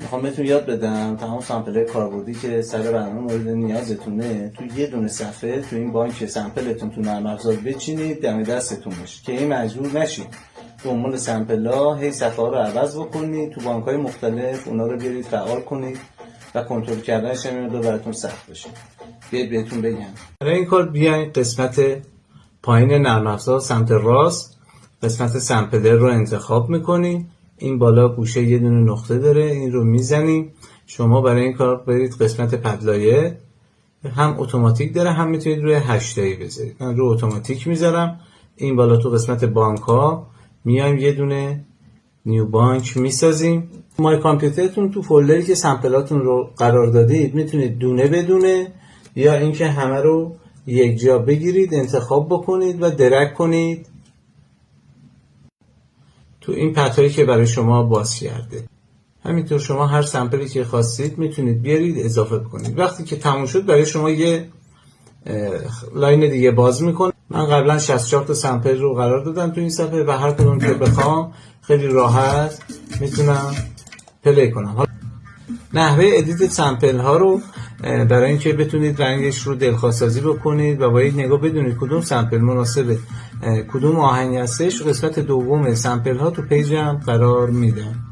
میخوام بهتون یاد بدم تمام سامپل‌های کاربردی که سر برنامه مورد نیازتونه تو یه دونه صفحه تو این بانک سامپلتون تو نرم افزار بچینید دم دستتون باشه که این مجبور نشید دنبال سامپل‌ها هی صفحه‌ها رو عوض بکنید، تو بانک‌های مختلف اونا رو بیارید فعال کنید و کنترل کردنش هم براتون سخت بشه. بیاید بهتون بگم. برای این کار بیاین قسمت پایین نرم افزار سمت راست قسمت سامپلر رو انتخاب میکنیم. این بالا گوشه یه دونه نقطه داره، این رو میزنیم. شما برای این کار برید قسمت پدلایه، هم اتوماتیک داره هم میتونید روی 8 تایی بذارید. من رو اتوماتیک میذارم. این بالا تو قسمت بانک ها میایم یه دونه نیو بانک میسازیم. مای کامپیوترتون تو فولدری که سامپلاتون رو قرار دادید میتونید دونه بدونه یا اینکه همه رو یک جا بگیرید انتخاب بکنید و درگ کنید تو این پتایی که برای شما باز کرده. همینطور شما هر سامپلی که خواستید میتونید بیارید اضافه کنید. وقتی که تموم شد برای شما یه لاین دیگه باز میکنه. من قبلا 64 تا سامپل رو قرار دادم تو این صفحه و هر کدوم که بخوام خیلی راحت میتونم پلی کنم. نحوه ادیت سامپل ها رو برای اینکه بتونید رنگش رو دلخواه‌سازی بکنید و باید نگاه بدونید کدوم سامپل مناسب کدوم آهنگ هستش، قسمت دوم سامپل ها تو پیجم قرار میدم.